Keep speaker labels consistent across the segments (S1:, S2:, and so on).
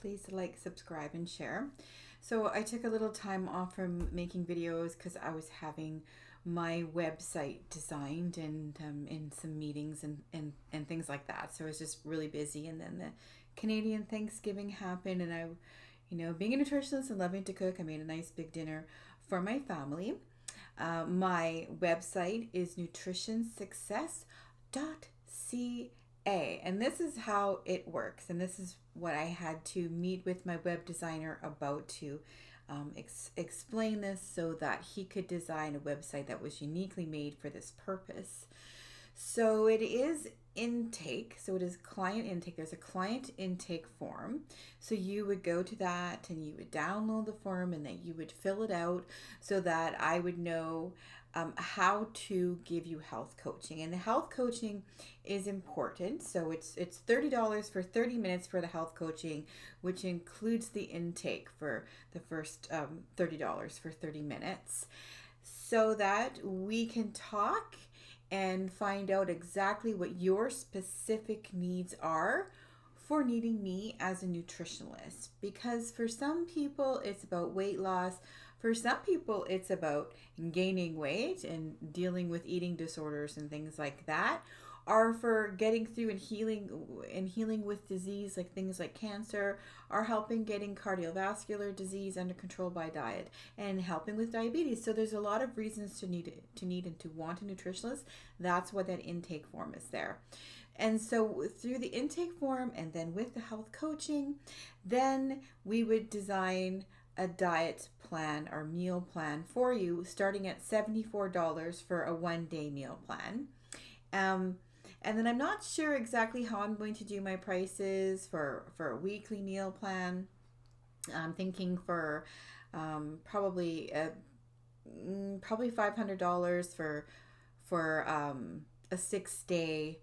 S1: please like, subscribe, and share. So I took a little time off from making videos because I was having my website designed and in some meetings and things like that. So I was just really busy. And then the Canadian Thanksgiving happened, and I, being a nutritionist and loving to cook, I made a nice big dinner for my family. My website is nutritionsuccess.ca, and this is how it works. And this is what I had to meet with my web designer about to explain this so that he could design a website that was uniquely made for this purpose. So it is intake. So it is client intake. There's a client intake form. So you would go to that and you would download the form and then you would fill it out so that I would know how to give you health coaching. And the health coaching is important. So it's $30 for 30 minutes for the health coaching, which includes the intake for the first $30 for 30 minutes, so that we can talk and find out exactly what your specific needs are for needing me as a nutritionist. Because for some people, it's about weight loss. For some people, it's about gaining weight and dealing with eating disorders and things like that. Or for getting through and healing with disease, like things like cancer, or helping getting cardiovascular disease under control by diet, and helping with diabetes. So there's a lot of reasons to need and to want a nutritionist. That's what that intake form is there. And so through the intake form and then with the health coaching, then we would design a diet plan or meal plan for you, starting at $74 for a 1-day meal plan. And then I'm not sure exactly how I'm going to do my prices for a weekly meal plan. I'm thinking for probably $500 for a 6-day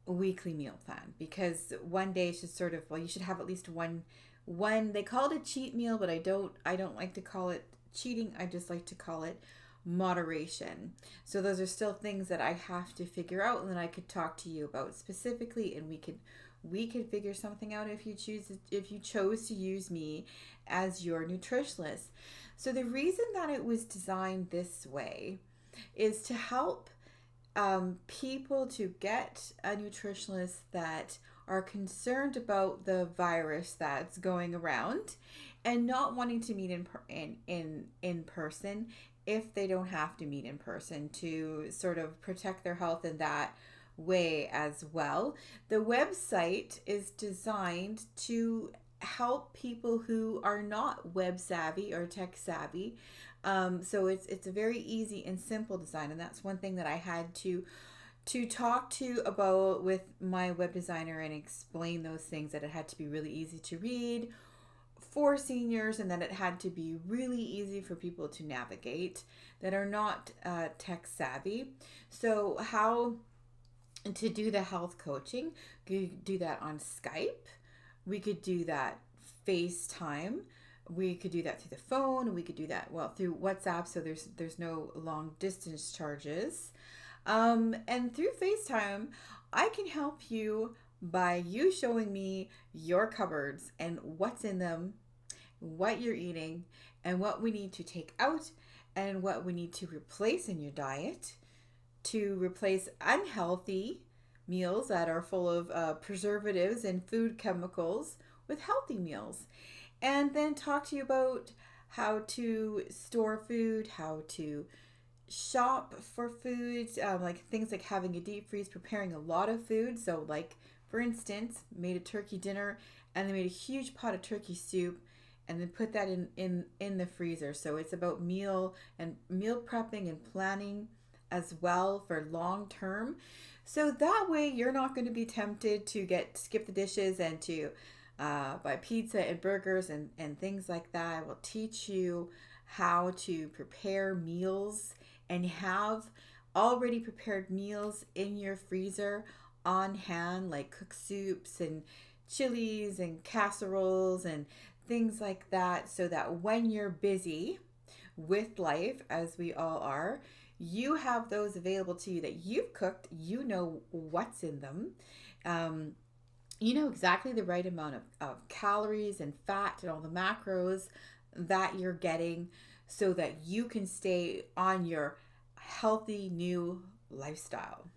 S1: weekly meal plan, because one day should sort of, well, you should have at least one. They call it a cheat meal, but I don't like to call it cheating. I just like to call it moderation. So those are still things that I have to figure out and that I could talk to you about specifically, and we could figure something out if you chose to use me as your nutritionist. So the reason that it was designed this way is to help people to get a nutritionist that are concerned about the virus that's going around and not wanting to meet in person if they don't have to meet in person, to sort of protect their health in that way as well. The website is designed to help people who are not web savvy or tech savvy. So it's a very easy and simple design, and that's one thing that I had to talk to about with my web designer and explain those things, that it had to be really easy to read for seniors, and that it had to be really easy for people to navigate that are not tech savvy. So how to do the health coaching? We could do that on Skype. We could do that FaceTime. We could do that through the phone. We could do that, well, through WhatsApp, so there's no long distance charges. And through FaceTime, I can help you by you showing me your cupboards and what's in them, what you're eating, and what we need to take out and what we need to replace in your diet to replace unhealthy meals that are full of preservatives and food chemicals with healthy meals. And then talk to you about how to store food, how to shop for foods, like things like having a deep freeze, preparing a lot of food. So like, for instance, made a turkey dinner and then made a huge pot of turkey soup and then put that in the freezer. So it's about meal prepping and planning as well for long term. So that way you're not going to be tempted to skip the dishes and to buy pizza and burgers and things like that. I will teach you how to prepare meals and have already prepared meals in your freezer on hand, like cooked soups and chilies and casseroles and things like that, so that when you're busy with life, as we all are, you have those available to you that you've cooked, you know what's in them. you know exactly the right amount of calories and fat and all the macros that you're getting so that you can stay on your healthy new lifestyle.